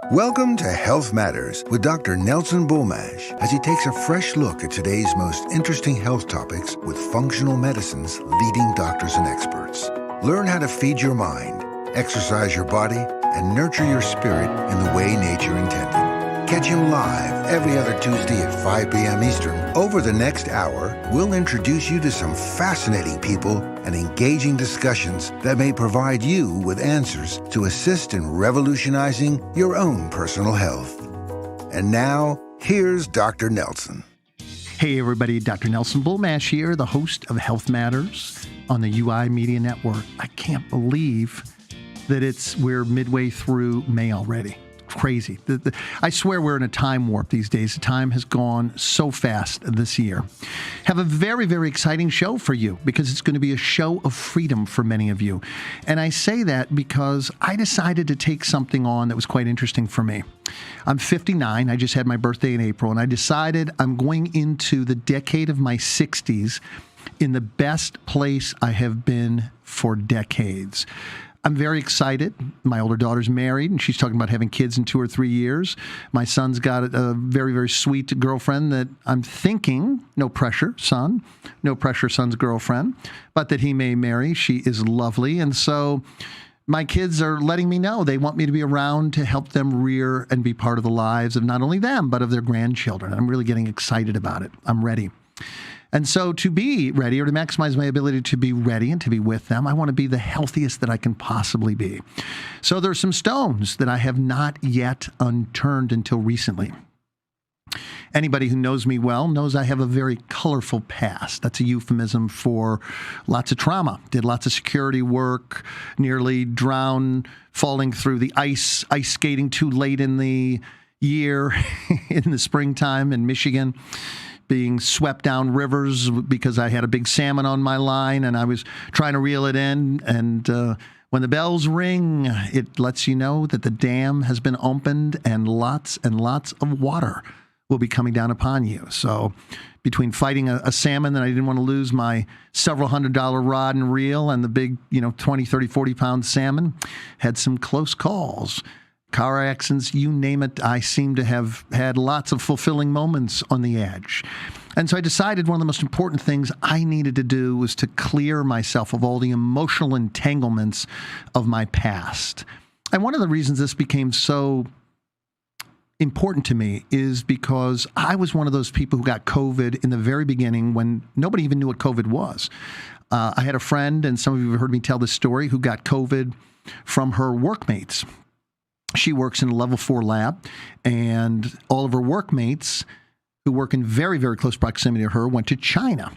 Welcome to Health Matters with Dr. Nelson Bulmash as he takes a fresh look at today's most interesting health topics with functional medicine's leading doctors and experts. Learn how to feed your mind, exercise your body, and nurture your spirit in the way nature intended. Catch him live every other Tuesday at 5 p.m. Eastern. Over the next hour, we'll introduce you to some fascinating people and engaging discussions that may provide you with answers to assist in revolutionizing your own personal health. And now, here's Dr. Nelson. Hey everybody, Dr. Nelson Bulmash here, the host of Health Matters on the UI Media Network. I can't believe that we're midway through May already. Crazy. I swear we're in a time warp these days. The time has gone so fast this year. Have a very, very exciting show for you because it's going to be a show of freedom for many of you. And I say that because I decided to take something on that was quite interesting for me. I'm 59. I just had my birthday in April, and I decided I'm going into the decade of my 60s in the best place I have been for decades. I'm very excited. My older daughter's married, and she's talking about having kids in 2 or 3 years. My son's got a very, very sweet girlfriend that I'm thinking, no pressure, son's girlfriend, but that he may marry. She is lovely. And so my kids are letting me know they want me to be around to help them rear and be part of the lives of not only them, but of their grandchildren. I'm really getting excited about it. I'm ready. And so to be ready, or to maximize my ability to be ready and to be with them, I want to be the healthiest that I can possibly be. So there's some stones that I have not yet unturned until recently. Anybody who knows me well knows I have a very colorful past. That's a euphemism for lots of trauma. Did lots of security work, nearly drowned, falling through the ice skating too late in the year in the springtime in Michigan, being swept down rivers because I had a big salmon on my line and I was trying to reel it in. And when the bells ring, it lets you know that the dam has been opened and lots of water will be coming down upon you. So between fighting a salmon that I didn't want to lose my several $100 rod and reel and the big, 20, 30, 40 pound salmon, had some close calls. Car accidents, you name it, I seem to have had lots of fulfilling moments on the edge. And so I decided one of the most important things I needed to do was to clear myself of all the emotional entanglements of my past. And one of the reasons this became so important to me is because I was one of those people who got COVID in the very beginning when nobody even knew what COVID was. I had a friend, and some of you have heard me tell this story, who got COVID from her workmates. She works in a level 4 lab, and all of her workmates who work in very, very close proximity to her went to China,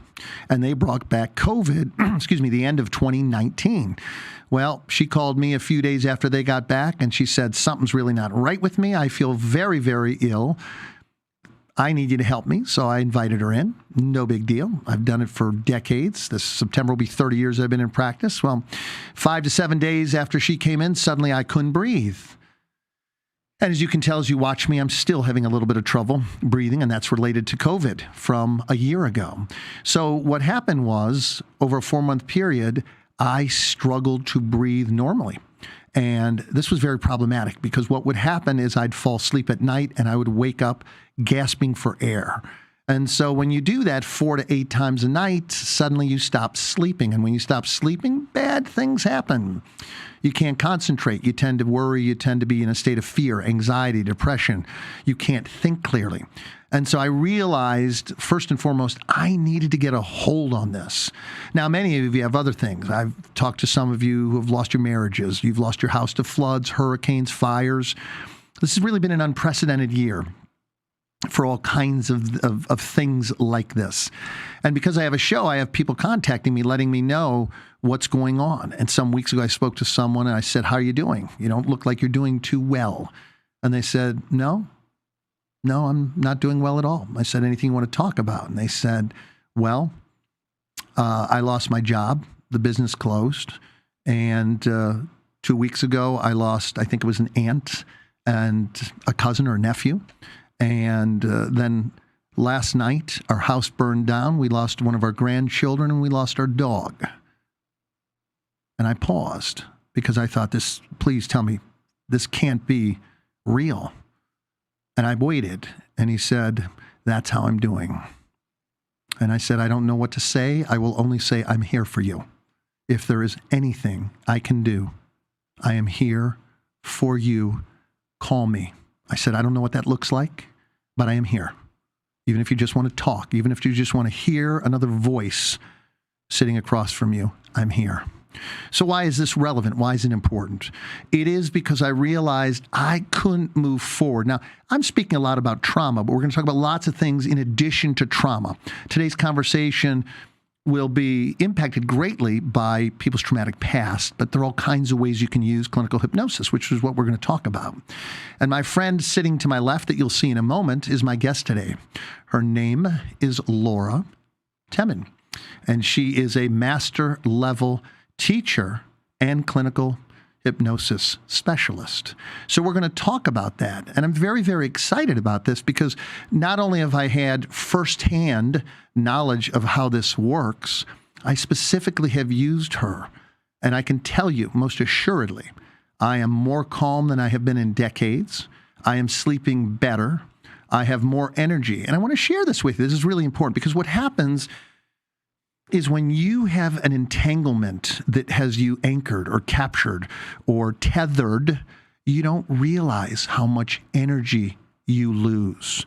and they brought back COVID, the end of 2019. Well, she called me a few days after they got back, and she said, something's really not right with me. I feel very, very ill. I need you to help me. So I invited her in. No big deal. I've done it for decades. This September will be 30 years I've been in practice. Well, 5 to 7 days after she came in, suddenly I couldn't breathe. And as you can tell, as you watch me, I'm still having a little bit of trouble breathing, and that's related to COVID from a year ago. So what happened was, over a 4-month period, I struggled to breathe normally. And this was very problematic because what would happen is I'd fall asleep at night and I would wake up gasping for air. And so when you do that 4 to 8 times a night, suddenly you stop sleeping. And when you stop sleeping, bad things happen. You can't concentrate. You tend to worry. You tend to be in a state of fear, anxiety, depression. You can't think clearly. And so I realized, first and foremost, I needed to get a hold on this. Now, many of you have other things. I've talked to some of you who have lost your marriages. You've lost your house to floods, hurricanes, fires. This has really been an unprecedented year for all kinds of things like this. And because I have a show, I have people contacting me, letting me know what's going on. And some weeks ago, I spoke to someone and I said, how are you doing? You don't look like you're doing too well. And they said, no, I'm not doing well at all. I said, anything you want to talk about? And they said, well, I lost my job. The business closed. And 2 weeks ago, I lost, I think it was an aunt and a cousin or a nephew. And then last night, our house burned down. We lost one of our grandchildren, and we lost our dog. And I paused because I thought, please tell me, this can't be real. And I waited, and he said, that's how I'm doing. And I said, I don't know what to say. I will only say, I'm here for you. If there is anything I can do, I am here for you. Call me. I said, I don't know what that looks like, but I am here. Even if you just want to talk, even if you just want to hear another voice sitting across from you, I'm here. So why is this relevant? Why is it important? It is because I realized I couldn't move forward. Now, I'm speaking a lot about trauma, but we're going to talk about lots of things in addition to trauma. Today's conversation will be impacted greatly by people's traumatic past, but there are all kinds of ways you can use clinical hypnosis, which is what we're going to talk about. And my friend sitting to my left that you'll see in a moment is my guest today. Her name is Laura Temin, and she is a master level teacher and clinical hypnosis specialist. So we're going to talk about that. And I'm very, very excited about this because not only have I had firsthand knowledge of how this works, I specifically have used her. And I can tell you most assuredly, I am more calm than I have been in decades. I am sleeping better. I have more energy. And I want to share this with you. This is really important because what happens is when you have an entanglement that has you anchored or captured or tethered, you don't realize how much energy you lose.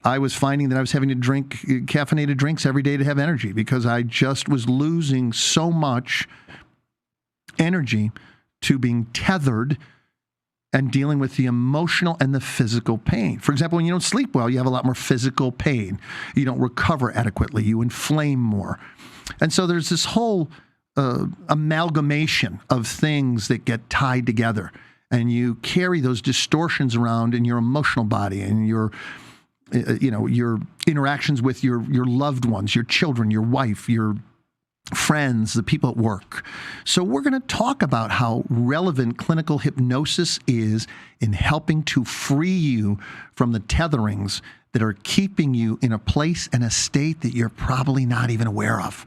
I was finding that I was having to drink caffeinated drinks every day to have energy because I just was losing so much energy to being tethered and dealing with the emotional and the physical pain. For example, when you don't sleep well, you have a lot more physical pain. You don't recover adequately. You inflame more. And so there's this whole amalgamation of things that get tied together. And you carry those distortions around in your emotional body and your interactions with your loved ones, your children, your wife, your friends, the people at work. So we're going to talk about how relevant clinical hypnosis is in helping to free you from the tetherings that are keeping you in a place and a state that you're probably not even aware of.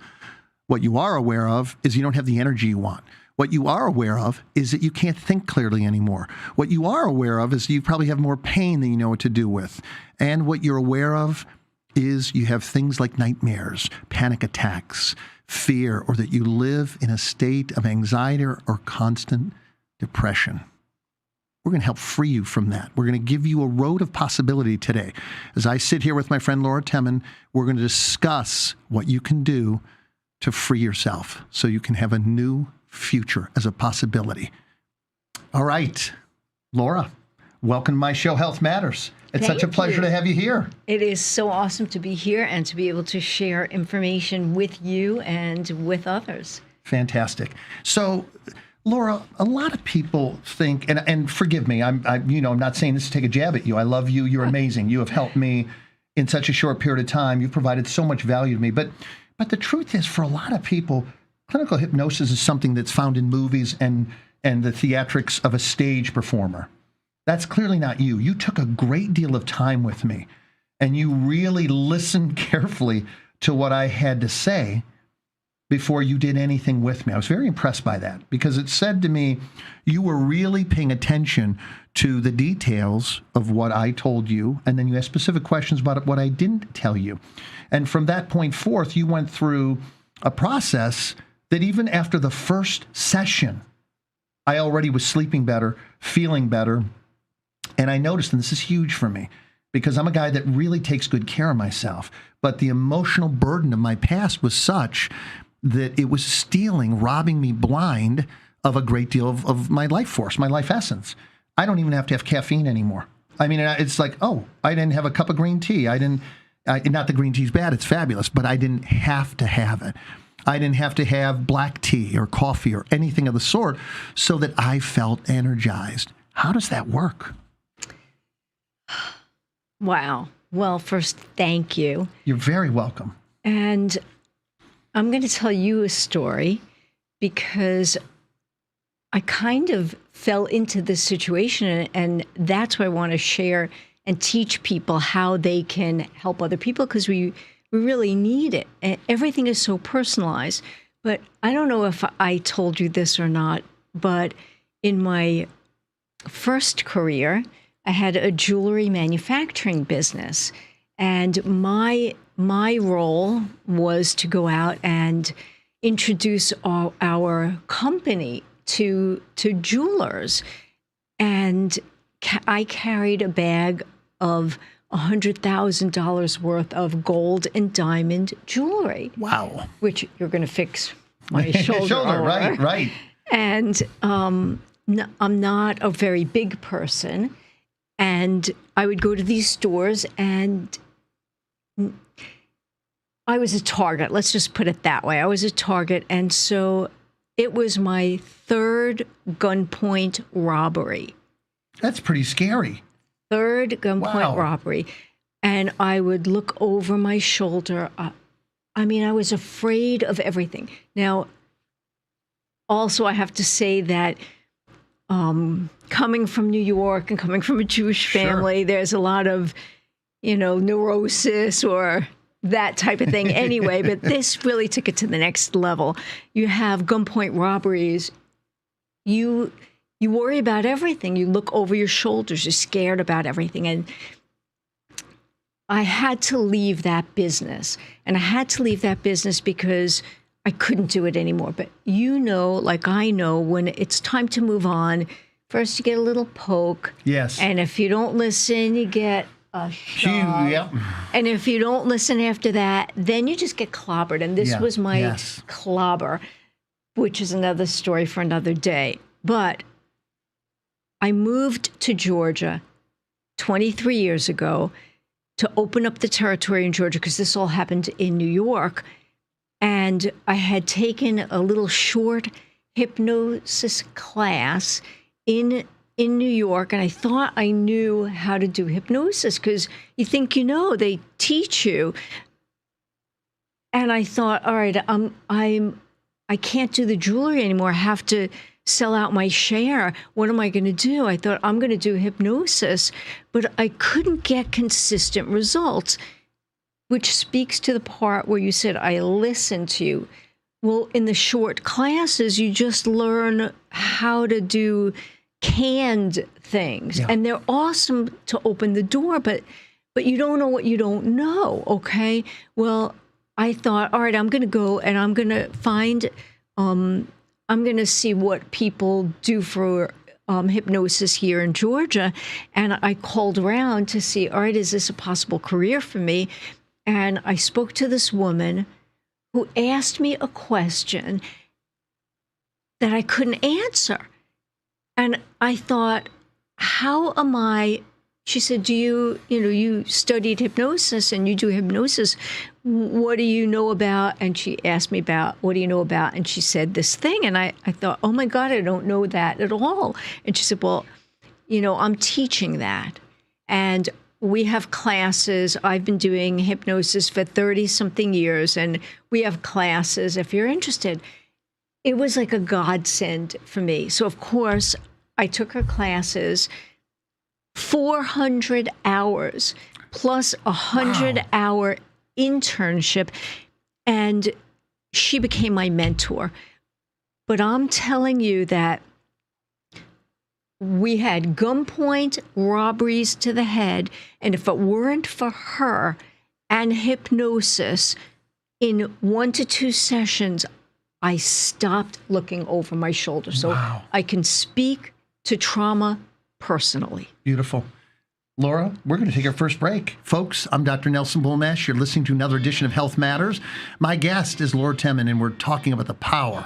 What you are aware of is you don't have the energy you want. What you are aware of is that you can't think clearly anymore. What you are aware of is you probably have more pain than you know what to do with. And what you're aware of is you have things like nightmares, panic attacks, fear, or that you live in a state of anxiety or constant depression. We're going to help free you from that. We're going to give you a road of possibility today. As I sit here with my friend Laura Temin, we're going to discuss what you can do to free yourself so you can have a new future as a possibility. All right, Laura, welcome to my show, Health Matters. It's such a pleasure to have you here. It is so awesome to be here and to be able to share information with you and with others. Fantastic. So, Laura, a lot of people think, and forgive me, I'm not saying this to take a jab at you. I love you. You're amazing. You have helped me in such a short period of time. You've provided so much value to me. But the truth is, for a lot of people, clinical hypnosis is something that's found in movies and the theatrics of a stage performer. That's clearly not you. You took a great deal of time with me, and you really listened carefully to what I had to say before you did anything with me. I was very impressed by that because it said to me, you were really paying attention to the details of what I told you, and then you asked specific questions about what I didn't tell you. And from that point forth, you went through a process that even after the first session, I already was sleeping better, feeling better. And I noticed, and this is huge for me, because I'm a guy that really takes good care of myself, but the emotional burden of my past was such that it was robbing me blind of a great deal of my life force, my life essence. I don't even have to have caffeine anymore. I mean, it's like, oh, I didn't have a cup of green tea. Not that green tea's bad, it's fabulous, but I didn't have to have it. I didn't have to have black tea or coffee or anything of the sort so that I felt energized. How does that work? Wow. Well, first, thank you. You're very welcome. And I'm going to tell you a story because I kind of fell into this situation, and that's why I want to share and teach people how they can help other people because we really need it. And everything is so personalized. But I don't know if I told you this or not, but in my first career, I had a jewelry manufacturing business, and my role was to go out and introduce our company to jewelers. And I carried a bag of $100,000 worth of gold and diamond jewelry. Wow. Which you're going to fix my shoulder over. Right. And I'm not a very big person. And I would go to these stores, and I was a target. Let's just put it that way. I was a target. And so it was my third gunpoint robbery. That's pretty scary. Third gunpoint robbery. And I would look over my shoulder. I mean, I was afraid of everything. Now, also, I have to say that coming from New York and coming from a Jewish family, there's a lot of, neurosis or that type of thing anyway. But this really took it to the next level. You have gunpoint robberies. You worry about everything. You look over your shoulders. You're scared about everything. And I had to leave that business. And I had to leave that business because I couldn't do it anymore. But like I know, when it's time to move on, first you get a little poke. Yes. And if you don't listen, you get a shove. Yep. And if you don't listen after that, then you just get clobbered. And this was my clobber, which is another story for another day. But I moved to Georgia 23 years ago to open up the territory in Georgia, because this all happened in New York. And I had taken a little short hypnosis class in New York, and I thought I knew how to do hypnosis, because you think they teach you. And I thought, all right, I can't do the jewelry anymore. I have to sell out my share. What am I going to do? I thought, I'm going to do hypnosis, but I couldn't get consistent results, which speaks to the part where you said, I listened to you. Well, in the short classes, you just learn how to do canned things. Yeah. And they're awesome to open the door, but you don't know what you don't know, okay? Well, I thought, all right, I'm going to go and I'm going to find, I'm going to see what people do for hypnosis here in Georgia. And I called around to see, all right, is this a possible career for me? And I spoke to this woman who asked me a question that I couldn't answer. And I thought, how am I? She said, do you studied hypnosis and you do hypnosis. What do you know about? And she asked me about, what do you know about? And she said this thing. And I thought, oh my God, I don't know that at all. And she said, well, I'm teaching that. And we have classes. I've been doing hypnosis for 30-something years, and we have classes if you're interested. It was like a godsend for me. So, of course, I took her classes, 400 hours plus a 100-hour internship, and she became my mentor. But I'm telling you that we had gunpoint robberies to the head, and if it weren't for her and hypnosis, in 1 to 2 sessions, I stopped looking over my shoulder. So I can speak to trauma personally. Beautiful. Laura, we're going to take our first break. Folks, I'm Dr. Nelson Bulmash. You're listening to another edition of Health Matters. My guest is Laura Temin, and we're talking about the power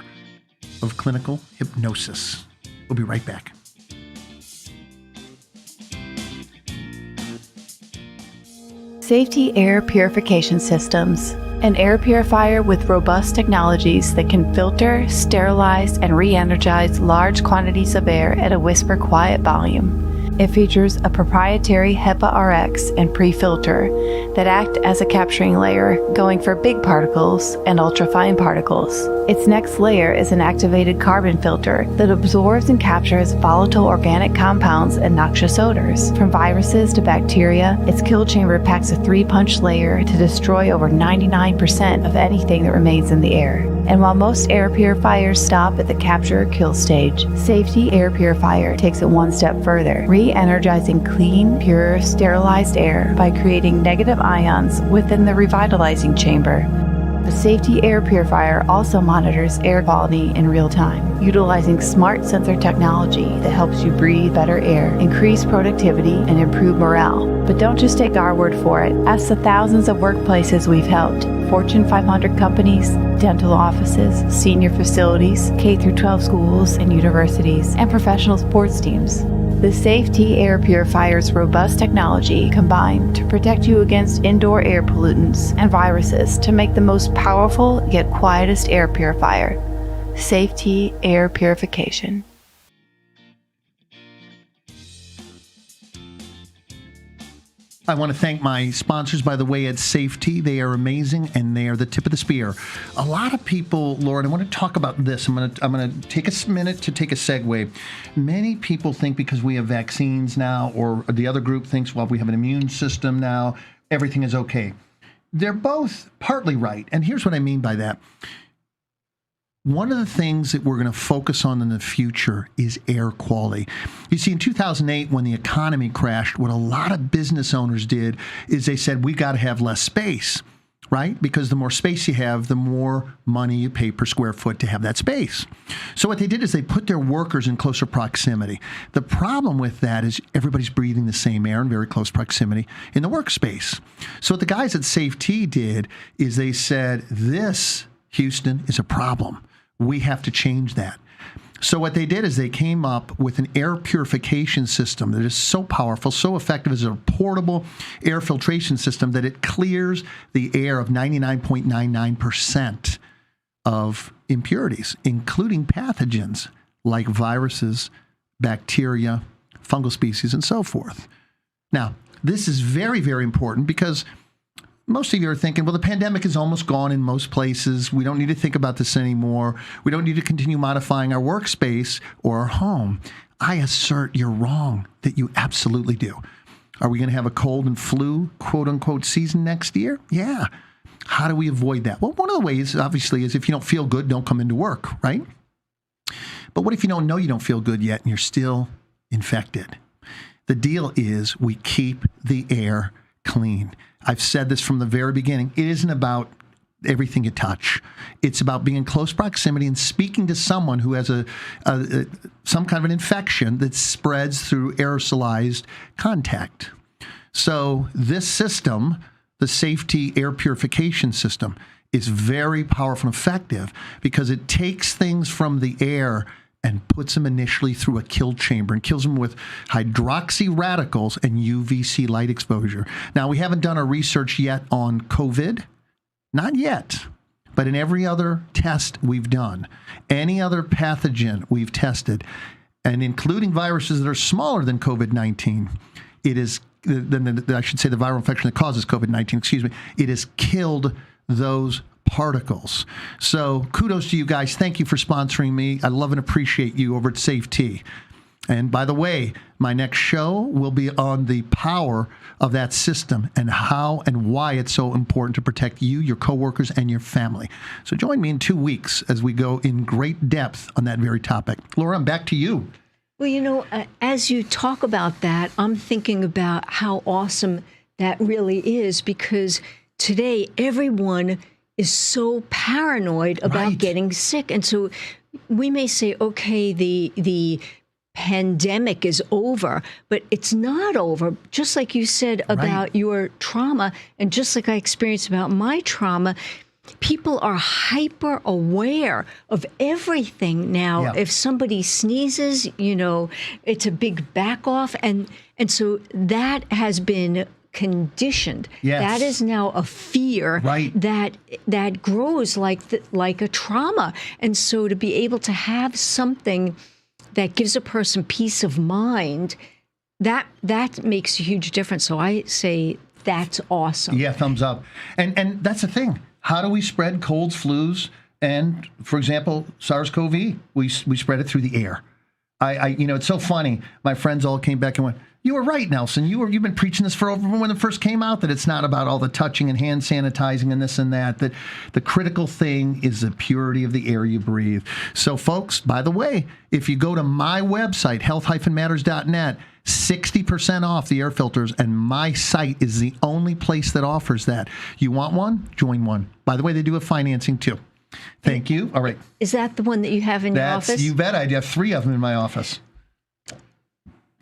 of clinical hypnosis. We'll be right back. Safety Air Purification Systems, an air purifier with robust technologies that can filter, sterilize, and re-energize large quantities of air at a whisper quiet volume. It features a proprietary HEPA RX and pre-filter that act as a capturing layer, going for big particles and ultrafine particles. Its next layer is an activated carbon filter that absorbs and captures volatile organic compounds and noxious odors. From viruses to bacteria, its kill chamber packs a 3-punch layer to destroy over 99% of anything that remains in the air. And while most air purifiers stop at the capture or kill stage, Safety Air Purifier takes it one step further, re-energizing clean, pure, sterilized air by creating negative ions within the revitalizing chamber. The Safety Air Purifier also monitors air quality in real time, utilizing smart sensor technology that helps you breathe better air, increase productivity, and improve morale. But don't just take our word for it. Ask the thousands of workplaces we've helped, Fortune 500 companies, dental offices, senior facilities, K-12 schools and universities, and professional sports teams. The Safety Air Purifier's robust technology combined to protect you against indoor air pollutants and viruses to make the most powerful yet quietest air purifier. Safety Air Purification. I want to thank my sponsors, by the way, at Safety. They are amazing, and they are the tip of the spear. A lot of people, Lauren, I want to talk about this. I'm going to take a minute to take a segue. Many people think because we have vaccines now, or the other group thinks, well, we have an immune system now, everything is okay. They're both partly right, and here's what I mean by that. One of the things that we're going to focus on in the future is air quality. You see, in 2008, when the economy crashed, what a lot of business owners did is they said, we got to have less space, right? Because the more space you have, the more money you pay per square foot to have that space. So what they did is they put their workers in closer proximity. The problem with that is everybody's breathing the same air in very close proximity in the workspace. So what the guys at Safety did is they said, this, Houston, is a problem. We have to change that. So what they did is they came up with an air purification system that is so powerful, so effective as a portable air filtration system that it clears the air of 99.99% of impurities, including pathogens like viruses, bacteria, fungal species, and so forth. Now, this is very, very important because most of you are thinking, well, the pandemic is almost gone in most places. We don't need to think about this anymore. We don't need to continue modifying our workspace or our home. I assert you're wrong, that you absolutely do. Are we going to have a cold and flu, quote unquote, season next year? Yeah. How do we avoid that? Well, one of the ways, obviously, is if you don't feel good, don't come into work, right? But what if you don't know you don't feel good yet and you're still infected? The deal is we keep the air clean. I've said this from the very beginning. It isn't about everything you touch. It's about being in close proximity and speaking to someone who has some kind of an infection that spreads through aerosolized contact. So this system, the Safety Air Purification System, is very powerful and effective because it takes things from the air and puts them initially through a kill chamber and kills them with hydroxy radicals and UVC light exposure. Now, we haven't done our research yet on COVID. Not yet. But in every other test we've done, any other pathogen we've tested, and including viruses that are smaller than COVID-19, it is, I should say the viral infection that causes COVID-19, it has killed those particles. So kudos to you guys. Thank you for sponsoring me. I love and appreciate you over at Safety. And by the way, my next show will be on the power of that system and how and why it's so important to protect you, your coworkers, and your family. So join me in 2 weeks as we go in great depth on that very topic. Laura, I'm back to you. Well, as you talk about that, I'm thinking about how awesome that really is, because today everyone is so paranoid about getting sick. And so we may say, okay, the pandemic is over, but it's not over. Just like you said about your trauma, and just like I experienced about my trauma, people are hyper aware of everything now. Yeah. If somebody sneezes, it's a big back off. And so that has been conditioned. Yes. That is now a fear that grows like a trauma. And so to be able to have something that gives a person peace of mind, that makes a huge difference. So I say that's awesome. Yeah, thumbs up. And that's the thing. How do we spread colds, flus, And for example, SARS-CoV, we spread it through the air. It's so funny. My friends all came back and went, "You were right, Nelson. You've been preaching this for over when it first came out, that it's not about all the touching and hand sanitizing and this and that, that the critical thing is the purity of the air you breathe." So folks, by the way, if you go to my website, health-matters.net, 60% off the air filters, and my site is the only place that offers that. You want one? Join one. By the way, they do have financing too. Thank you. All right. Is that the one that you have in your office? You bet. I have 3 of them in my office.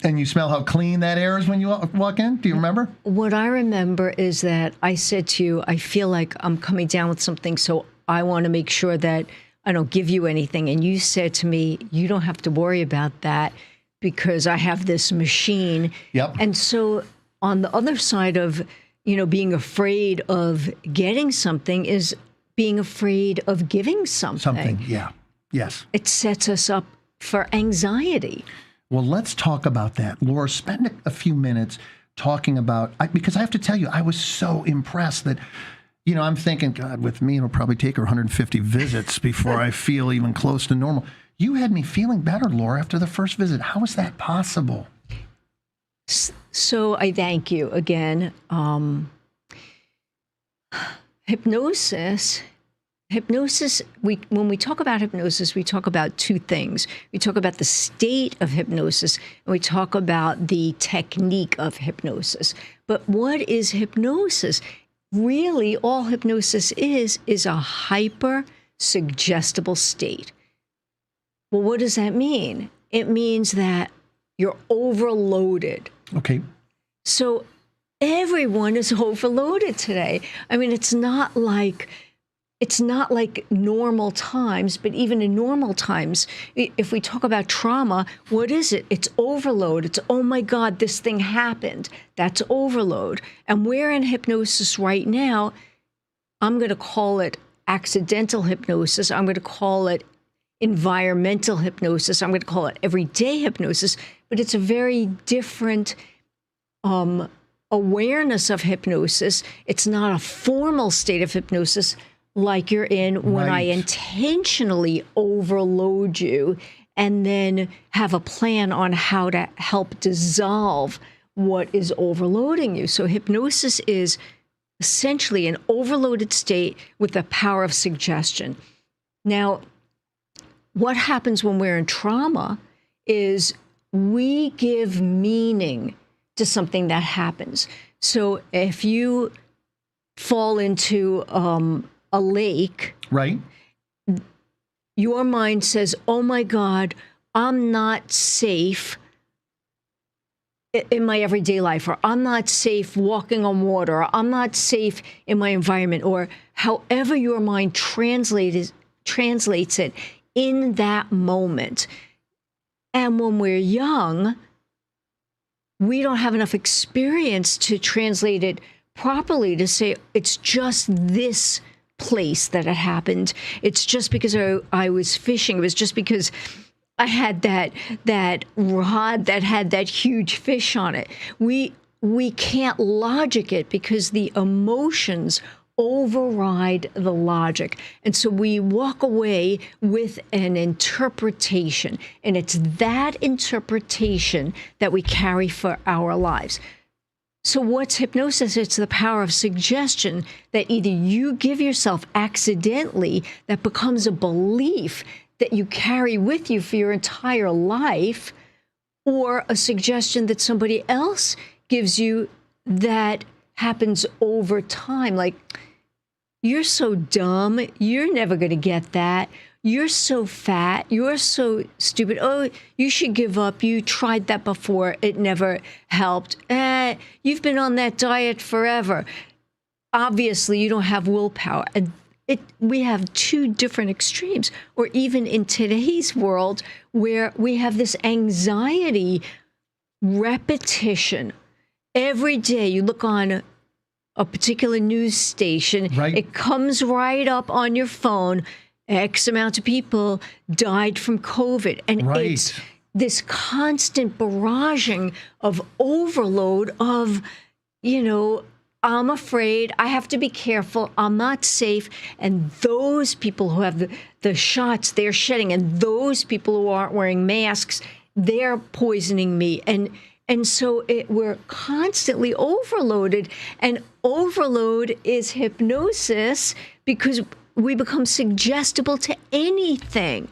And you smell how clean that air is when you walk in? Do you remember? What I remember is that I said to you, I feel like I'm coming down with something, so I want to make sure that I don't give you anything. And you said to me, you don't have to worry about that because I have this machine. Yep. And so on the other side of, being afraid of getting something is being afraid of giving something. Yeah. Yes. It sets us up for anxiety. Well, let's talk about that. Laura, spend a few minutes talking about, because I have to tell you, I was so impressed that, I'm thinking, God, with me, it'll probably take her 150 visits before I feel even close to normal. You had me feeling better, Laura, after the first visit. How is that possible? So I thank you again. Hypnosis, when we talk about hypnosis, we talk about 2 things. We talk about the state of hypnosis, and we talk about the technique of hypnosis. But what is hypnosis? Really, all hypnosis is a hyper-suggestible state. Well, what does that mean? It means that you're overloaded. Okay. So everyone is overloaded today. I mean, it's not like normal times, but even in normal times, if we talk about trauma, what is it? It's overload. It's, oh my God, this thing happened. That's overload. And we're in hypnosis right now. I'm going to call it accidental hypnosis. I'm going to call it environmental hypnosis. I'm going to call it everyday hypnosis, but it's a very different awareness of hypnosis. It's not a formal state of hypnosis like you're in when I intentionally overload you and then have a plan on how to help dissolve what is overloading you. So hypnosis is essentially an overloaded state with the power of suggestion. Now, what happens when we're in trauma is we give meaning to something that happens. So if you fall into a lake, right, your mind says, oh my God, I'm not safe in my everyday life, or I'm not safe walking on water, or I'm not safe in my environment, or however your mind translates it in that moment. And when we're young, we don't have enough experience to translate it properly, to say it's just this place that it happened. It's just because I was fishing. It was just because I had that rod that had that huge fish on it. We can't logic it because the emotions override the logic. And so we walk away with an interpretation, and it's that interpretation that we carry for our lives. So what's hypnosis? It's the power of suggestion that either you give yourself accidentally that becomes a belief that you carry with you for your entire life, or a suggestion that somebody else gives you that happens over time. Like, you're so dumb, you're never going to get that. You're so fat, you're so stupid. Oh, you should give up. You tried that before, it never helped. You've been on that diet forever. Obviously, you don't have willpower. And we have 2 different extremes. Or even in today's world, where we have this anxiety repetition. Every day you look on a particular news station, right, it comes right up on your phone. X amount of people died from COVID. And right, it's this constant barraging of overload of, I'm afraid. I have to be careful. I'm not safe. And those people who have the shots, they're shedding. And those people who aren't wearing masks, they're poisoning me. And so we're constantly overloaded. And overload is hypnosis because we become suggestible to anything.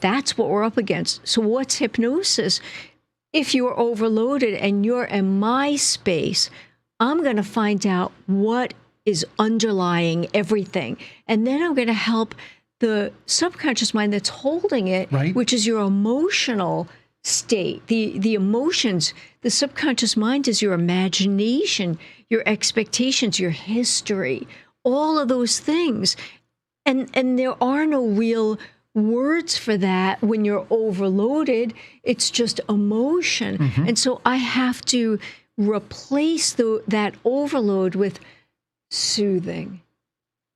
That's what we're up against. So what's hypnosis? If you're overloaded and you're in my space, I'm going to find out what is underlying everything. And then I'm going to help the subconscious mind that's holding it, right, which is your emotional state, the emotions. The subconscious mind is your imagination, your expectations, your history, all of those things. And there are no real words for that when you're overloaded. It's just emotion. Mm-hmm. And so I have to replace that overload with soothing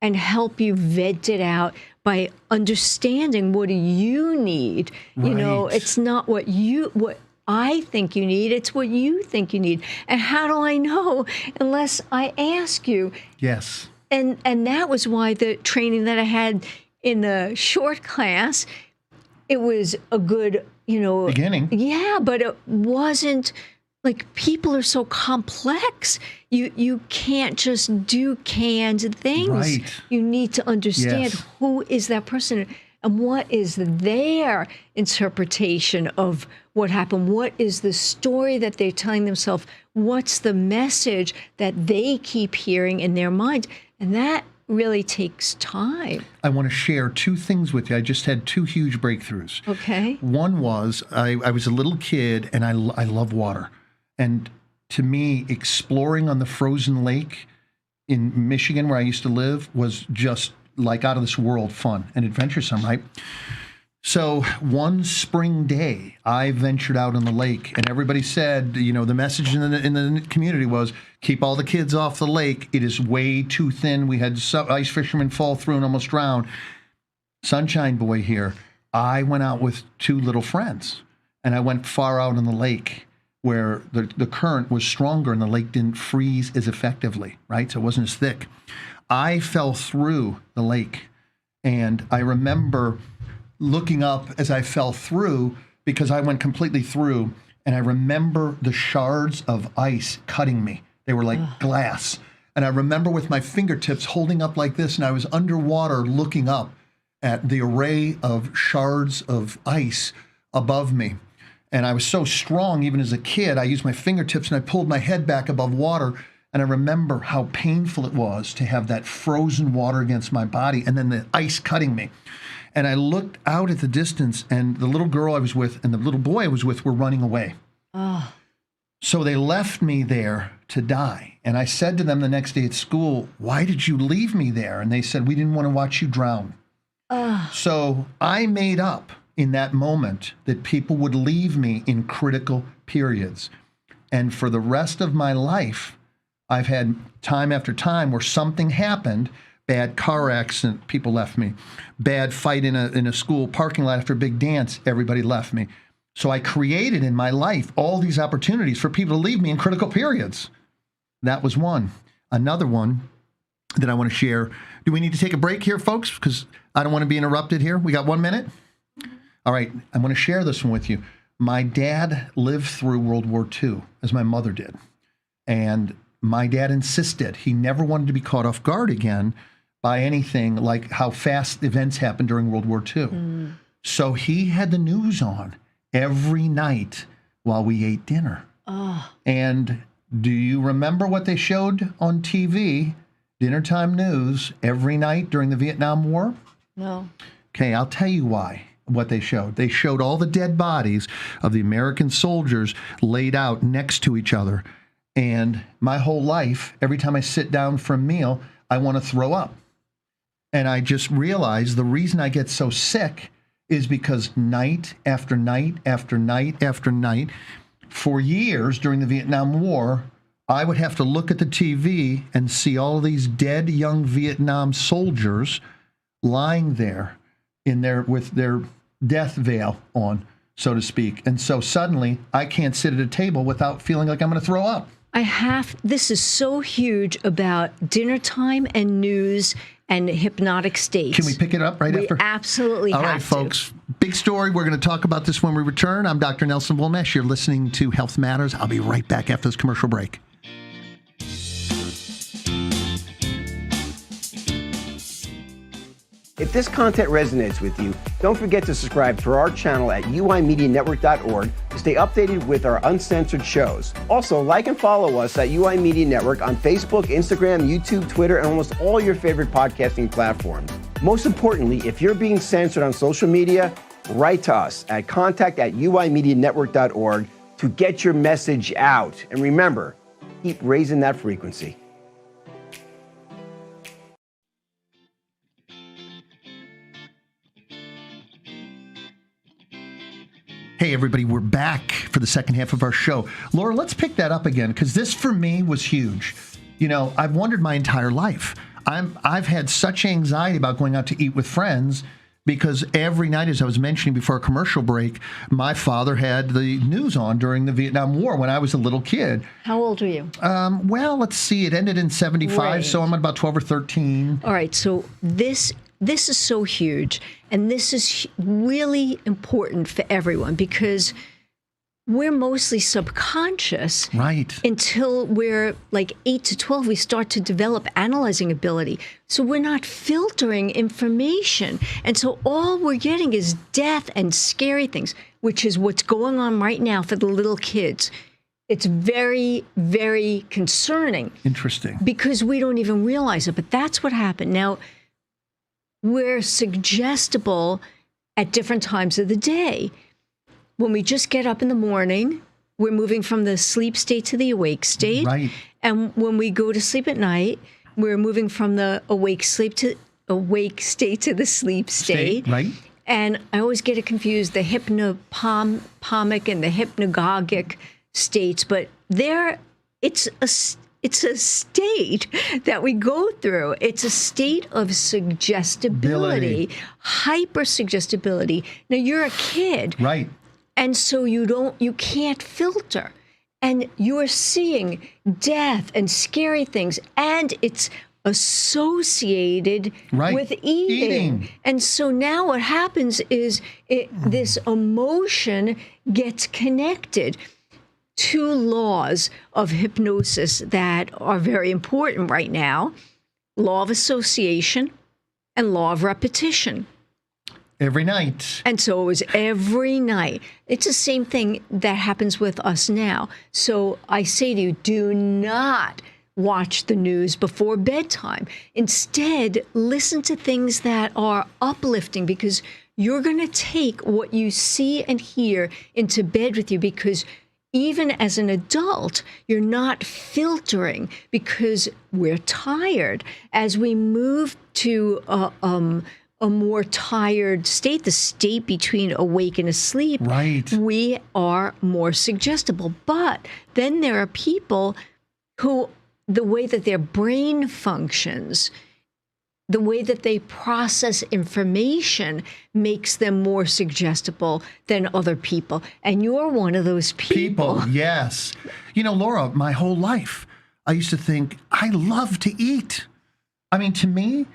and help you vent it out by understanding what do you need. You know, it's not what I think you need, it's what you think you need. And how do I know unless I ask you? Yes. And that was why the training that I had in the short class, it was a good, beginning. Yeah, but it wasn't like, people are so complex. You can't just do canned things. Right. You need to understand who is that person and what is their interpretation of what happened. What is the story that they're telling themselves? What's the message that they keep hearing in their mind? And that really takes time. I want to share two things with you. I just had two huge breakthroughs. Okay. One was I was a little kid and I love water. And to me, exploring on the frozen lake in Michigan, where I used to live, was just like out of this world fun and adventuresome, right? So one spring day, I ventured out on the lake, and everybody said, the message in the community was, keep all the kids off the lake. It is way too thin. We had ice fishermen fall through and almost drown. Sunshine boy here. I went out with two little friends, and I went far out on the lake where the current was stronger and the lake didn't freeze as effectively, right? So it wasn't as thick. I fell through the lake, and I remember looking up as I fell through because I went completely through, and I remember the shards of ice cutting me. They were like glass. And I remember with my fingertips holding up like this, and I was underwater looking up at the array of shards of ice above me. And I was so strong, even as a kid, I used my fingertips and I pulled my head back above water. And I remember how painful it was to have that frozen water against my body and then the ice cutting me. And I looked out at the distance, and the little girl I was with and the little boy I was with were running away. Oh. So they left me there to die. And I said to them the next day at school, why did you leave me there? And they said, we didn't want to watch you drown. So I made up in that moment that people would leave me in critical periods. And for the rest of my life, I've had time after time where something happened, bad car accident, people left me. Bad fight in a school parking lot after a big dance, everybody left me. So I created in my life all these opportunities for people to leave me in critical periods. That was one. Another one that I want to share. Do we need to take a break here, folks? Because I don't want to be interrupted here. We got 1 minute? All right. I want to share this one with you. My dad lived through World War II, as my mother did. And my dad insisted he never wanted to be caught off guard again by anything like how fast events happened during World War II. So he had the news on every night while we ate dinner. And do you remember what they showed on TV, dinner time news, every night during the Vietnam War? No. Okay, I'll tell you why. What they showed. They showed all the dead bodies of the American soldiers laid out next to each other. And my whole life, every time I sit down for a meal, I want to throw up. And I just realized the reason I get so sick is because night after night after night after night, for years during the Vietnam War, I would have to look at the TV and see all these dead young Vietnam soldiers lying there with their death veil on, so to speak. And so suddenly I can't sit at a table without feeling like I'm going to throw up. This is so huge about dinner time and news and hypnotic states. Can we pick it up right after? We absolutely have to. All right, folks. Big story. We're going to talk about this when we return. I'm Dr. Nelson Bulmash. You're listening to Health Matters. I'll be right back after this commercial break. If this content resonates with you, don't forget to subscribe to our channel at uimedianetwork.org to stay updated with our uncensored shows. Also, like and follow us at UI Media Network on Facebook, Instagram, YouTube, Twitter, and almost all your favorite podcasting platforms. Most importantly, if you're being censored on social media, write to us at contact@uimedianetwork.org to get your message out. And remember, keep raising that frequency. Hey, everybody, we're back for the second half of our show. Laura, let's pick that up again, because this, for me, was huge. You know, I've wondered my entire life. I've had such anxiety about going out to eat with friends because every night, as I was mentioning before a commercial break, my father had the news on during the Vietnam War when I was a little kid. How old were you? Well, let's see. It ended in 75, right. So I'm about 12 or 13. All right, so this is so huge, and this is really important for everyone because we're mostly subconscious. Right. Until we're like 8 to 12, we start to develop analyzing ability. So we're not filtering information. And so all we're getting is death and scary things, which is what's going on right now for the little kids. It's very, very concerning. Interesting. Because we don't even realize it, but that's what happened. Now, we're suggestible at different times of the day. When we just get up in the morning, we're moving from the sleep state to the awake state. Right. And when we go to sleep at night, we're moving from the awake state to the sleep state. Right. And I always get it confused, the hypnopomic and the hypnagogic states, but it's a state that we go through. It's a state of suggestibility, hypersuggestibility. Now, you're a kid. Right. And so you can't filter. And you're seeing death and scary things, and it's associated with eating. And so now what happens is this emotion gets connected. Two laws of hypnosis that are very important right now: law of association and law of repetition. Every night. And so it was every night. It's the same thing that happens with us now. So I say to you, do not watch the news before bedtime. Instead, listen to things that are uplifting, because you're going to take what you see and hear into bed with you, because even as an adult, you're not filtering because we're tired. As we move to a more tired state, the state between awake and asleep, right, we are more suggestible. But then there are people who, the way that their brain functions, the way that they process information makes them more suggestible than other people. And you're one of those people. Yes. You know, Laura, my whole life, I used to think, I love to eat. I mean, to me,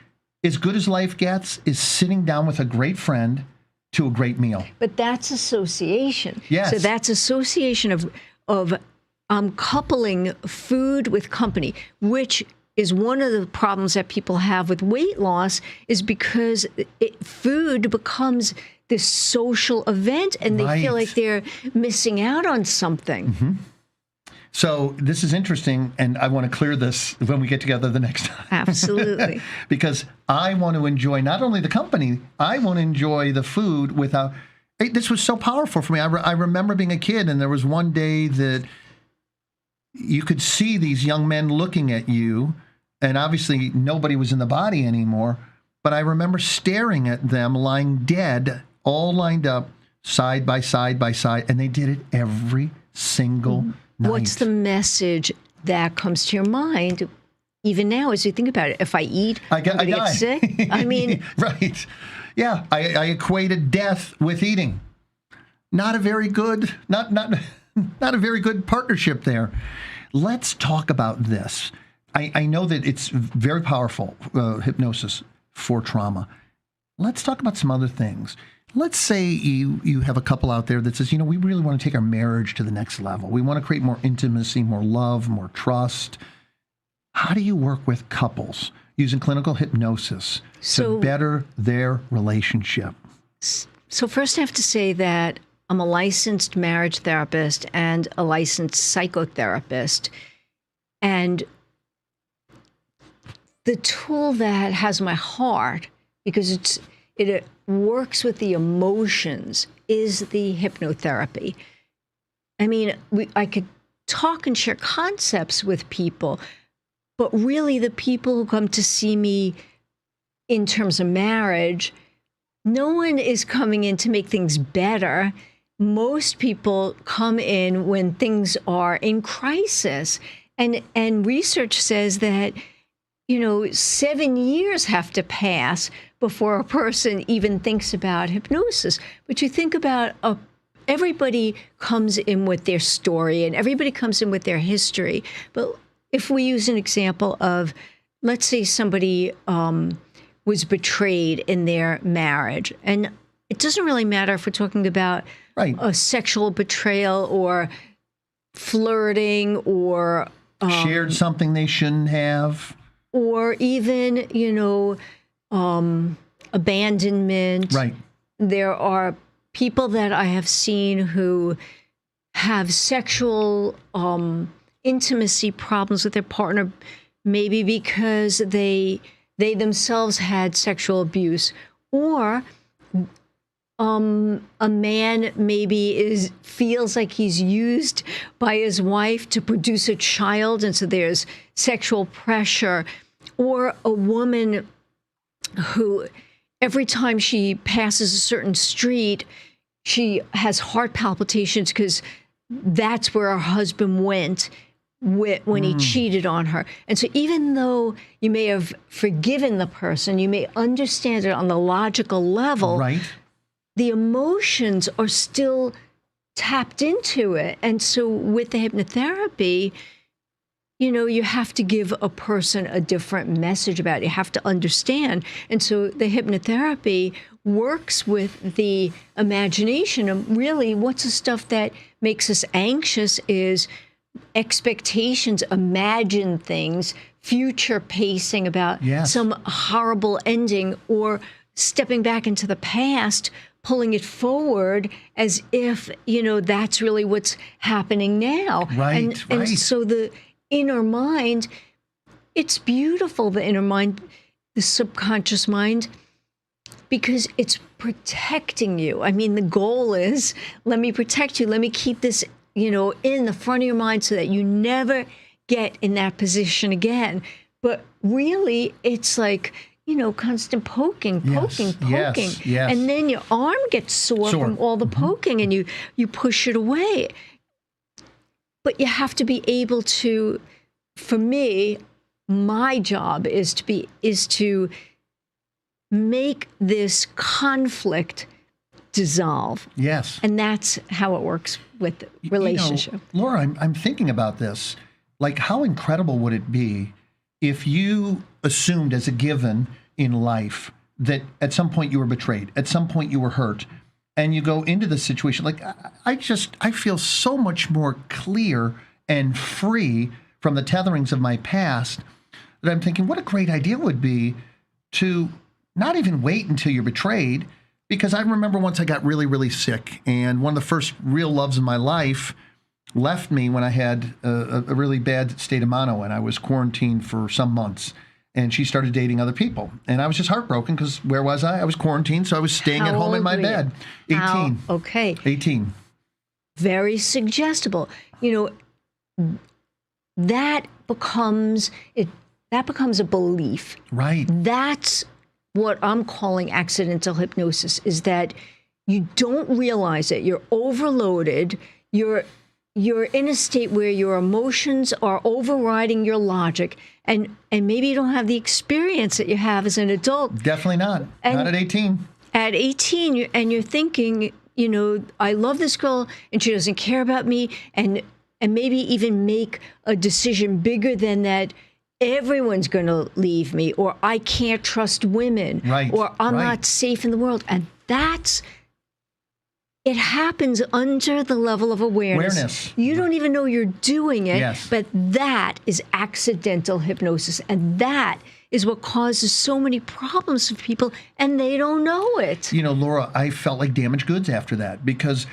as good as life gets is sitting down with a great friend to a great meal. But that's association. Yes. So that's association of coupling food with company, which is one of the problems that people have with weight loss, is because food becomes this social event and they feel like they're missing out on something. Mm-hmm. So this is interesting, and I want to clear this when we get together the next time. Absolutely. Because I want to enjoy not only the company, I want to enjoy the food without... This was so powerful for me. I remember being a kid, and there was one day that you could see these young men looking at you, and obviously nobody was in the body anymore, but I remember staring at them lying dead, all lined up, side by side by side, and they did it every single night. What's the message that comes to your mind, even now, as you think about it? If I eat, I get sick? I mean... Right. Yeah, I equated death with eating. Not a very good, not a very good partnership there. let's talk about this. I know that it's very powerful, hypnosis for trauma. Let's talk about some other things. Let's say you have a couple out there that says, we really want to take our marriage to the next level. We want to create more intimacy, more love, more trust. How do you work with couples using clinical hypnosis to better their relationship? So first I have to say that I'm a licensed marriage therapist and a licensed psychotherapist. And the tool that has my heart, because it works with the emotions, is the hypnotherapy. I mean, I could talk and share concepts with people, but really the people who come to see me in terms of marriage, no one is coming in to make things better. Most people come in when things are in crisis. And research says that 7 years have to pass before a person even thinks about hypnosis. But you think about everybody comes in with their story and everybody comes in with their history. But if we use an example of, let's say somebody was betrayed in their marriage, and it doesn't really matter if we're talking about a sexual betrayal or flirting or shared something they shouldn't have. Or even, abandonment. Right. There are people that I have seen who have sexual intimacy problems with their partner, maybe because they themselves had sexual abuse, or a man maybe feels like he's used by his wife to produce a child, and so there's sexual pressure. Or a woman who, every time she passes a certain street, she has heart palpitations because that's where her husband went when he cheated on her. And so even though you may have forgiven the person, you may understand it on the logical level, right, the emotions are still tapped into it. And so with the hypnotherapy, you have to give a person a different message about it. You have to understand. And so the hypnotherapy works with the imagination. And really, what's the stuff that makes us anxious is expectations, imagine things, future pacing about some horrible ending, or stepping back into the past, pulling it forward as if, that's really what's happening now. Right, and so the inner mind, it's beautiful, the inner mind, the subconscious mind, because it's protecting you. I mean, the goal is, let me protect you. Let me keep this, in the front of your mind so that you never get in that position again. But really, it's like, constant poking. Yes. And then your arm gets sore from all the poking, and you push it away. But you have to be able to, for me, my job is to make this conflict dissolve. Yes. And that's how it works with the relationship. Laura, I'm thinking about this. Like, how incredible would it be if you assumed as a given in life that at some point you were betrayed, at some point you were hurt, and you go into the situation, like, I feel so much more clear and free from the tetherings of my past that I'm thinking, what a great idea it would be to not even wait until you're betrayed. Because I remember once I got really, really sick, and one of the first real loves in my life left me when I had a really bad state of mono, and I was quarantined for some months. And she started dating other people. And I was just heartbroken because where was I? I was quarantined, so I was staying at home in my bed. 18. Okay. 18. Very suggestible. That becomes a belief. Right. That's what I'm calling accidental hypnosis, is that you don't realize it. You're overloaded. You're in a state where your emotions are overriding your logic, and maybe you don't have the experience that you have as an adult. Definitely not. Not at 18. At 18, you're thinking, I love this girl, and she doesn't care about me, and and maybe even make a decision bigger than that. Everyone's going to leave me, or I can't trust women, Right, or I'm right. not safe in the world. And it happens under the level of awareness. You don't even know you're doing it, Yes. but that is accidental hypnosis. And that is what causes so many problems for people, and they don't know it. You know, Laura, I felt like damaged goods after that because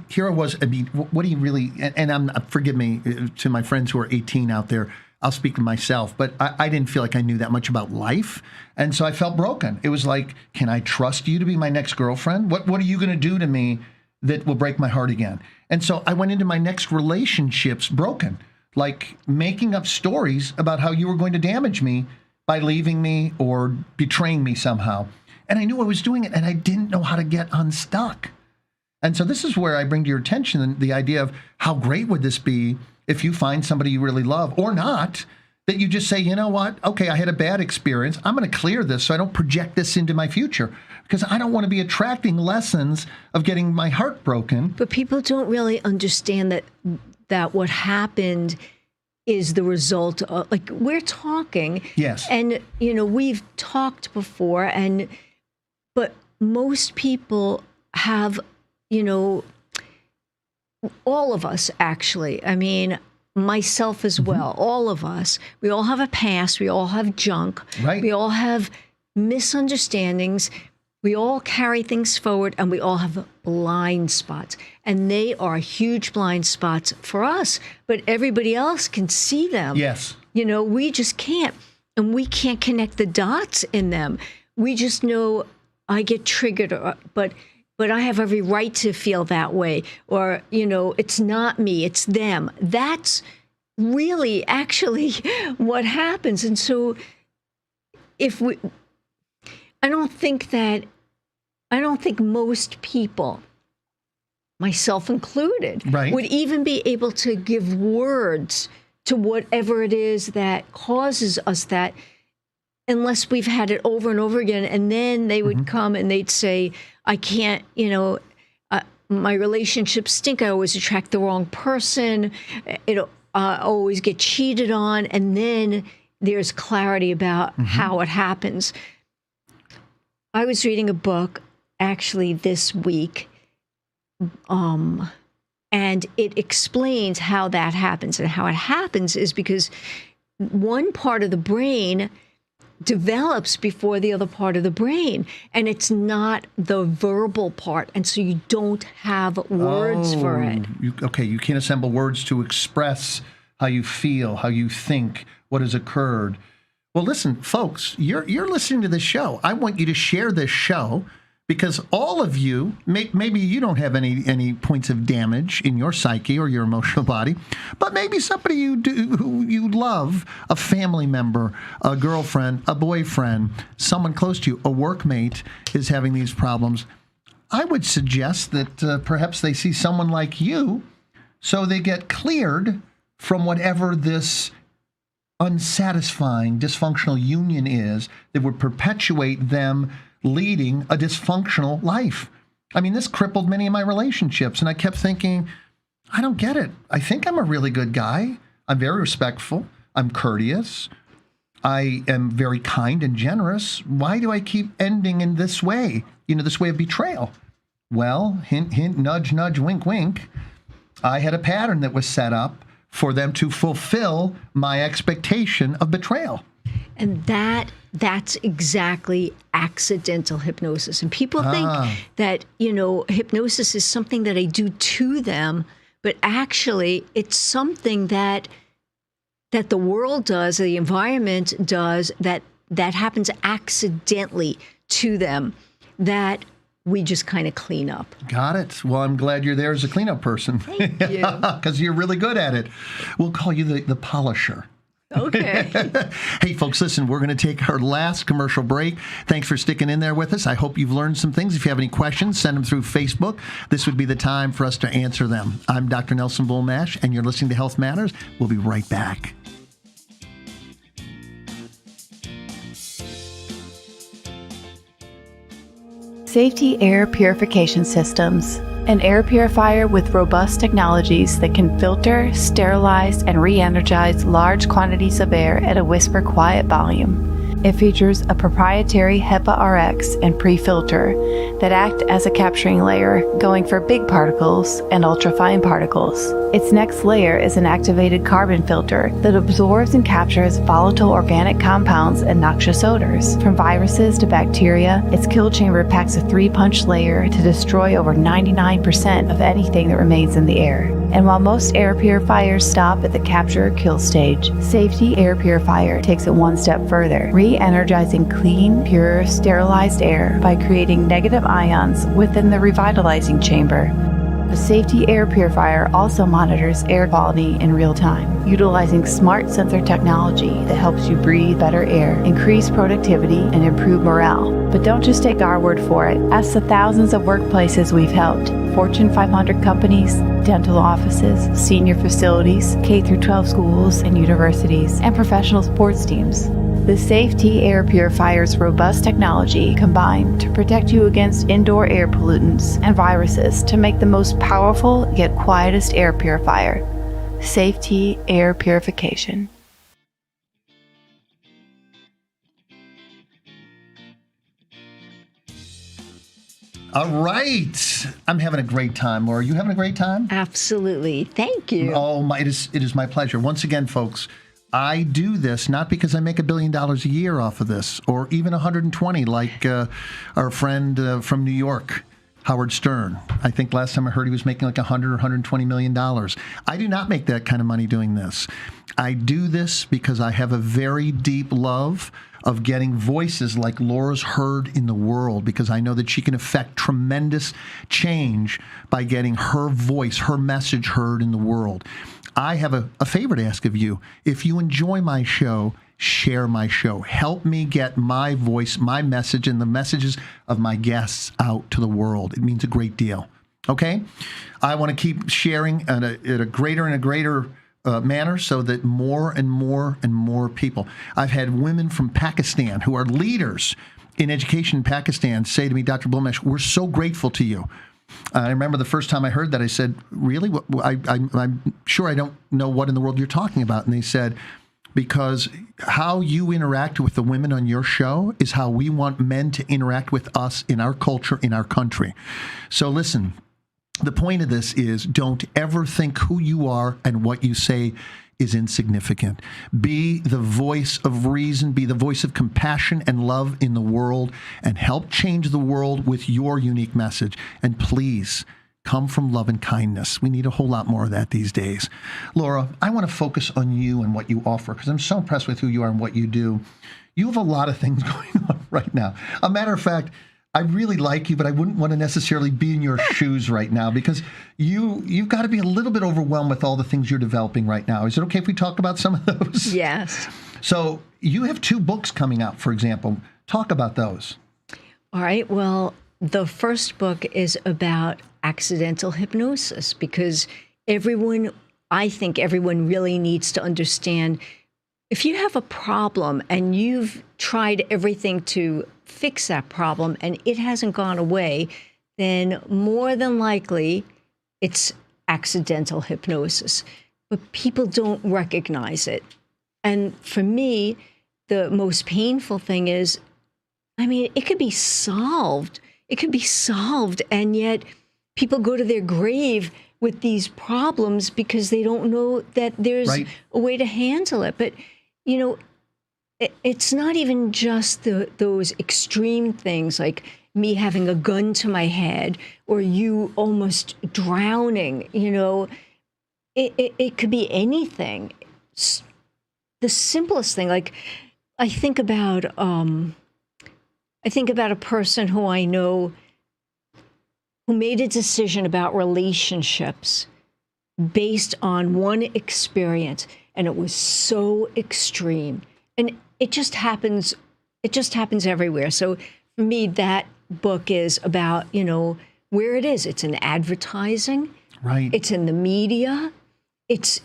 here I was. I mean, what do you really, and forgive me to my friends who are 18 out there, I'll speak for myself, but I didn't feel like I knew that much about life. And so I felt broken. It was like, can I trust you to be my next girlfriend? What are you going to do to me that will break my heart again? And so I went into my next relationships broken, like making up stories about how you were going to damage me by leaving me or betraying me somehow. And I knew I was doing it, and I didn't know how to get unstuck. And so this is where I bring to your attention the idea of how great would this be if you find somebody you really love, or not, that you just say, you know what, okay, I had a bad experience. I'm going to clear this so I don't project this into my future, because I don't want to be attracting lessons of getting my heart broken. But people don't really understand that what happened is the result of, like, we're talking. Yes. And, we've talked before, but most people have, all of us, actually. I mean, myself as well, all of us. We all have a past. We all have junk. Right. We all have misunderstandings. We all carry things forward, and we all have blind spots. And they are huge blind spots for us, but everybody else can see them. Yes. We just can't. And we can't connect the dots in them. We just know I get triggered, but I have every right to feel that way. Or, it's not me, it's them. That's really actually what happens. And so I don't think most people, myself included, right, would even be able to give words to whatever it is that causes us that, unless we've had it over and over again. And then they would come and they'd say, I can't, my relationships stink. I always attract the wrong person. I always get cheated on. And then there's clarity about how it happens. I was reading a book actually this week, and it explains how that happens. And how it happens is because one part of the brain develops before the other part of the brain, and it's not the verbal part, and so you don't have words for it. You can't assemble words to express how you feel, how you think, what has occurred. Well, listen, folks, you're listening to this show. I want you to share this show, because all of you, maybe you don't have any points of damage in your psyche or your emotional body, but maybe somebody you do who you love, a family member, a girlfriend, a boyfriend, someone close to you, a workmate is having these problems. I would suggest that perhaps they see someone like you so they get cleared from whatever this unsatisfying, dysfunctional union is that would perpetuate them leading a dysfunctional life. I mean, this crippled many of my relationships, and I kept thinking, I don't get it. I think I'm a really good guy. I'm very respectful. I'm courteous. I am very kind and generous. Why do I keep ending in this way? This way of betrayal. Well, hint, hint, nudge, nudge, wink, wink. I had a pattern that was set up for them to fulfill my expectation of betrayal. And that's exactly accidental hypnosis. And people think that, hypnosis is something that I do to them, but actually it's something that the world does, the environment does, that happens accidentally to them, that we just kind of clean up. Got it. Well, I'm glad you're there as a cleanup person. Thank you. Because you're really good at it. We'll call you the polisher. Okay. Hey, folks, listen, we're going to take our last commercial break. Thanks for sticking in there with us. I hope you've learned some things. If you have any questions, send them through Facebook. This would be the time for us to answer them. I'm Dr. Nelson Bulmash, and you're listening to Health Matters. We'll be right back. Safety Air Purification Systems, An air purifier with robust technologies that can filter, sterilize, and re-energize large quantities of air at a whisper quiet volume. It features a proprietary HEPA RX and pre-filter that act as a capturing layer, going for big particles and ultrafine particles. Its next layer is an activated carbon filter that absorbs and captures volatile organic compounds and noxious odors. From viruses to bacteria, its kill chamber packs a 3-punch layer to destroy over 99% of anything that remains in the air. And while most air purifiers stop at the capture or kill stage, Safety Air Purifier takes it one step further, re-energizing clean, pure, sterilized air by creating negative ions within the revitalizing chamber. The Safety Air Purifier also monitors air quality in real time, utilizing smart sensor technology that helps you breathe better air, increase productivity, and improve morale. But don't just take our word for it. Ask the thousands of workplaces we've helped. Fortune 500 companies, dental offices, senior facilities, K-12 schools and universities, and professional sports teams. The Safety Air Purifier's robust technology combined to protect you against indoor air pollutants and viruses to make the most powerful yet quietest air purifier. Safety Air Purification. All right. I'm having a great time. Laura, are you having a great time? Absolutely. Thank you. Oh, it is my pleasure. Once again, folks, I do this not because I make $1 billion a year off of this, or even 120 like our friend from New York, Howard Stern. I think last time I heard he was making like $100 or $120 million. I do not make that kind of money doing this. I do this because I have a very deep love of getting voices like Laura's heard in the world, because I know that she can affect tremendous change by getting her voice, her message heard in the world. I have a favor to ask of you. If you enjoy my show, share my show. Help me get my voice, my message, and the messages of my guests out to the world. It means a great deal. Okay? I want to keep sharing at a greater and a greater manner so that more and more and more people. I've had women from Pakistan who are leaders in education in Pakistan say to me, Dr. Bulmash, we're so grateful to you. I remember the first time I heard that, I said, really? I'm sure I don't know what in the world you're talking about. And they said, because how you interact with the women on your show is how we want men to interact with us in our culture, in our country. So listen, the point of this is don't ever think who you are and what you say is insignificant. Be the voice of reason, be the voice of compassion and love in the world, and help change the world with your unique message. And please, come from love and kindness. We need a whole lot more of that these days. Laura, I want to focus on you and what you offer, because I'm so impressed with who you are and what you do. You have a lot of things going on right now. A matter of fact, I really like you, but I wouldn't want to necessarily be in your shoes right now, because you've got to be a little bit overwhelmed with all the things you're developing right now. Is it okay if we talk about some of those? Yes. So you have 2 books coming out, for example. Talk about those. All right. Well, the first book is about accidental hypnosis, because I think everyone really needs to understand, if you have a problem and you've tried everything to fix that problem and it hasn't gone away, then more than likely it's accidental hypnosis. But people don't recognize it. And for me, the most painful thing is, it could be solved. It could be solved, and yet people go to their grave with these problems because they don't know that there's a way to handle it. But, it's not even just those extreme things like me having a gun to my head or you almost drowning. It could be anything. The simplest thing, like I think about a person who I know who made a decision about relationships based on one experience, and it was so extreme. And it just happens everywhere. So for me, that book is about, where it is. It's in advertising. Right. It's in the media. It's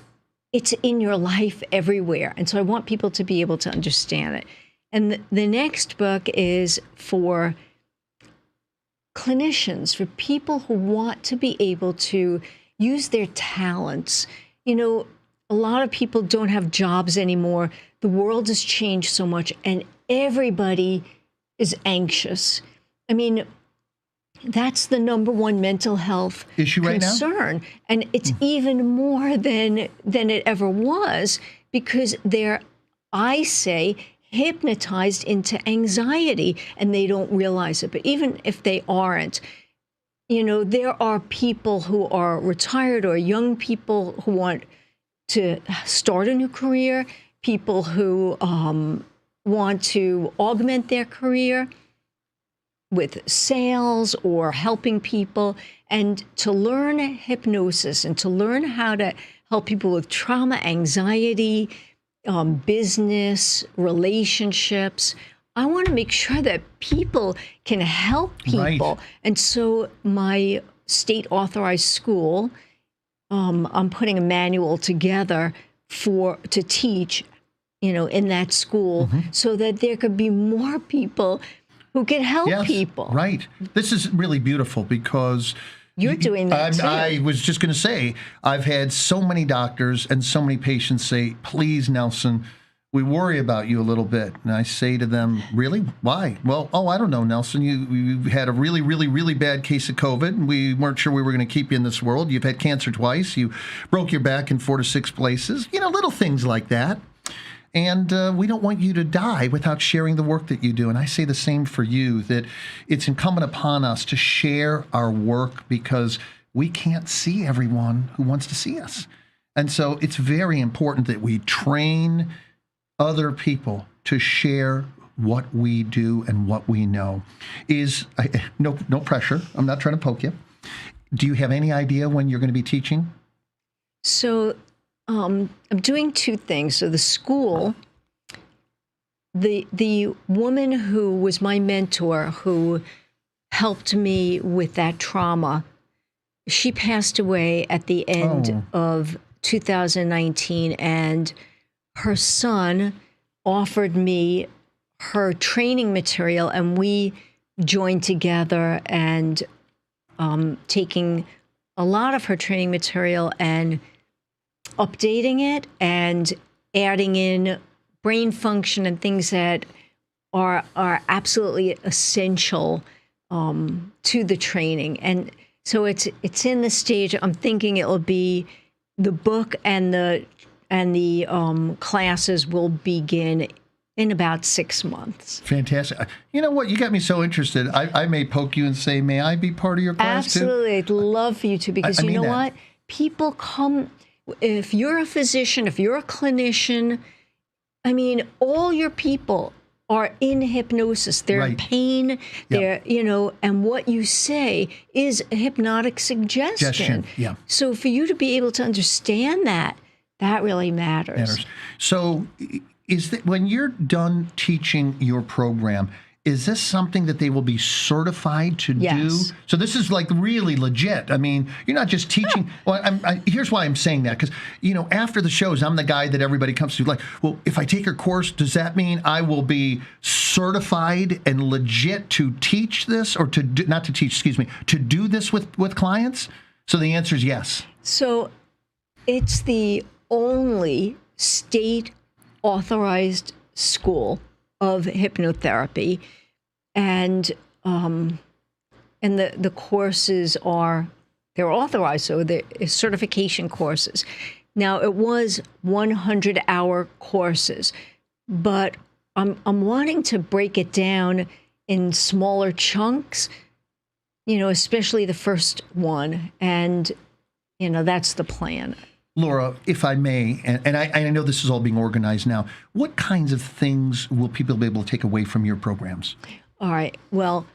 in your life everywhere. And so I want people to be able to understand it. And the next book is for clinicians, for people who want to be able to use their talents. You know, a lot of people don't have jobs anymore. The world has changed so much, and everybody is anxious. I mean, that's the number one mental health issue right concern. And it's even more than it ever was, because they're, I say, hypnotized into anxiety, and they don't realize it. But even if they aren't, you know, there are people who are retired or young people who want to start a new career, people who want to augment their career with sales or helping people, and to learn hypnosis and to learn how to help people with trauma, anxiety, business, relationships. I want to make sure that people can help people. Right. And so my state authorized school, I'm putting a manual together to teach, you know, in that school, so that there could be more people who can help people. Right. This is really beautiful, because you're doing that too. I was just going to say, I've had so many doctors and so many patients say, please, Nelson, we worry about you a little bit. And I say to them, really? Why? Well, I don't know, Nelson. You had a really, really, really bad case of COVID, and we weren't sure we were going to keep you in this world. You've had cancer twice. You broke your back in 4 to 6 places. You know, little things like that. And we don't want you to die without sharing the work that you do. And I say the same for you, that it's incumbent upon us to share our work, because we can't see everyone who wants to see us. And so it's very important that we train other people to share what we do and what we know. No pressure. I'm not trying to poke you. Do you have any idea when you're going to be teaching? So I'm doing 2 things. So the school, the woman who was my mentor, who helped me with that trauma, she passed away at the end of 2019, and her son offered me her training material, and we joined together and taking a lot of her training material and updating it and adding in brain function and things that are absolutely essential to the training. And so it's in the stage. I'm thinking it will be the book and the classes will begin in about 6 months. Fantastic. You know what? You got me so interested. I may poke you and say, may I be part of your class Absolutely. I'd love for you to, because you know that. what? People come, if you're a physician, if you're a clinician, I mean, all your people are in hypnosis. They're in pain. They're, you know, and what you say is a hypnotic suggestion. Yeah. So for you to be able to understand that really matters. So is that when you're done teaching your program, is this something that they will be certified to do? So this is like really legit. I mean, you're not just teaching. Well, here's why I'm saying that, because, you know, after the shows, I'm the guy that everybody comes to like, well, if I take your course, does that mean I will be certified and legit to teach this, or to do, not to teach, excuse me, to do this with clients? So the answer is yes. So it's the only state authorized school of hypnotherapy, and the courses they're authorized, so they're certification courses. Now, it was 100-hour courses, but I'm wanting to break it down in smaller chunks, you know, especially the first one, and you know, that's the plan. Laura, if I may, and I know this is all being organized now, what kinds of things will people be able to take away from your programs? All right. Well,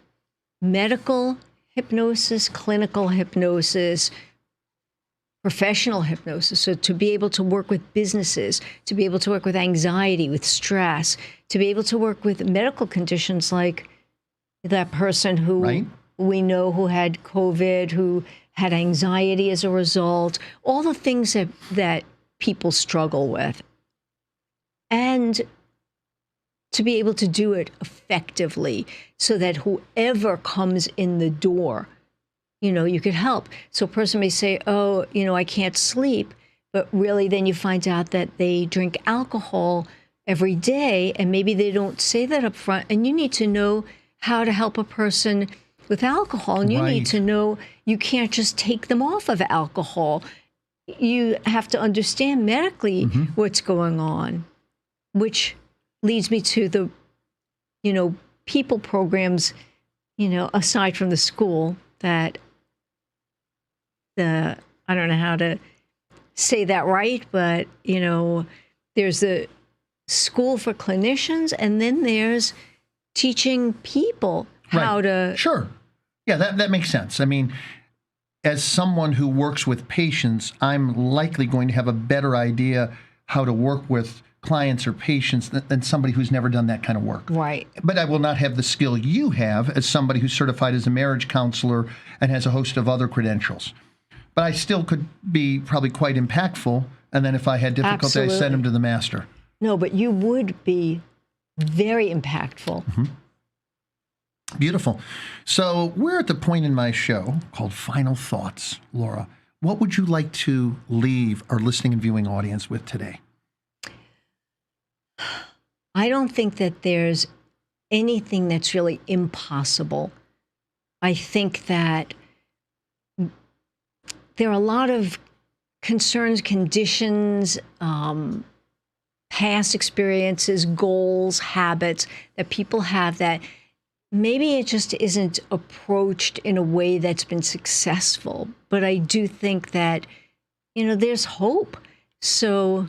medical hypnosis, clinical hypnosis, professional hypnosis. So to be able to work with businesses, to be able to work with anxiety, with stress, to be able to work with medical conditions like that person who we know who had COVID, who had anxiety as a result, all the things that people struggle with. And to be able to do it effectively so that whoever comes in the door, you could help. So a person may say, oh, I can't sleep, but really then you find out that they drink alcohol every day, and maybe they don't say that up front, and you need to know how to help a person with alcohol, and you need to know you can't just take them off of alcohol. You have to understand medically what's going on, which leads me to the, people programs, aside from the school that I don't know how to say that right, but, there's the school for clinicians, and then there's teaching people how to. Sure. Yeah, that makes sense. I mean, as someone who works with patients, I'm likely going to have a better idea how to work with clients or patients than somebody who's never done that kind of work. Right. But I will not have the skill you have as somebody who's certified as a marriage counselor and has a host of other credentials. But I still could be probably quite impactful. And then if I had difficulty, I send them to the master. No, but you would be very impactful. Beautiful. So we're at the point in my show called Final Thoughts. Laura, what would you like to leave our listening and viewing audience with today? I don't think that there's anything that's really impossible. I think that there are a lot of concerns, conditions, past experiences, goals, habits that people have that maybe it just isn't approached in a way that's been successful. But I do think that, there's hope. So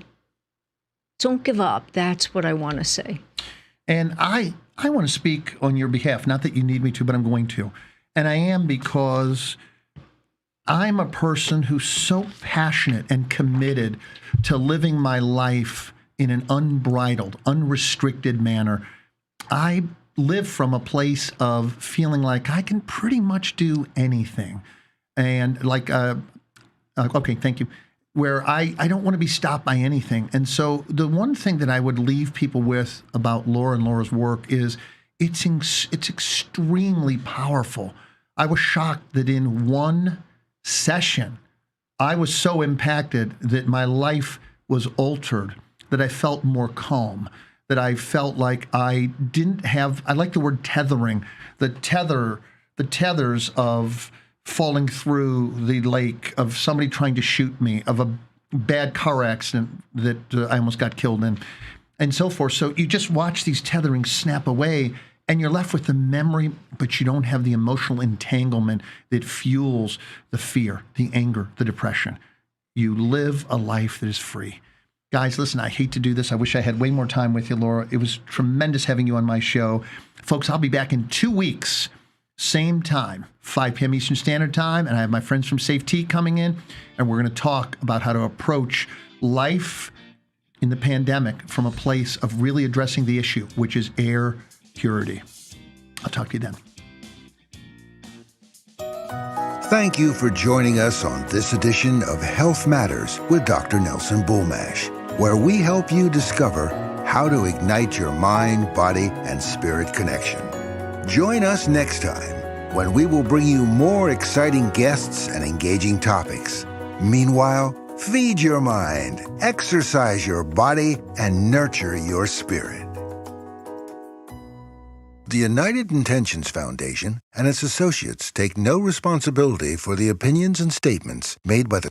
don't give up. That's what I want to say. And I want to speak on your behalf, not that you need me to, but I'm going to. And I am because I'm a person who's so passionate and committed to living my life in an unbridled, unrestricted manner. I live from a place of feeling like I can pretty much do anything. And like, okay, thank you. Where I don't want to be stopped by anything. And so the one thing that I would leave people with about Laura and Laura's work is it's extremely powerful. I was shocked that in one session, I was so impacted that my life was altered, that I felt more calm, that I felt like I didn't have, I like the word tethering, the tethers of falling through the lake, of somebody trying to shoot me, of a bad car accident that I almost got killed in, and so forth. So you just watch these tetherings snap away, and you're left with the memory, but you don't have the emotional entanglement that fuels the fear, the anger, the depression. You live a life that is free. Guys, listen, I hate to do this. I wish I had way more time with you, Laura. It was tremendous having you on my show. Folks, I'll be back in 2 weeks. Same time, 5 p.m. Eastern Standard Time, and I have my friends from Safe Tea coming in, and we're going to talk about how to approach life in the pandemic from a place of really addressing the issue, which is air purity. I'll talk to you then. Thank you for joining us on this edition of Health Matters with Dr. Nelson Bulmash, where we help you discover how to ignite your mind, body, and spirit connection. Join us next time when we will bring you more exciting guests and engaging topics. Meanwhile, feed your mind, exercise your body, and nurture your spirit. The United Intentions Foundation and its associates take no responsibility for the opinions and statements made by the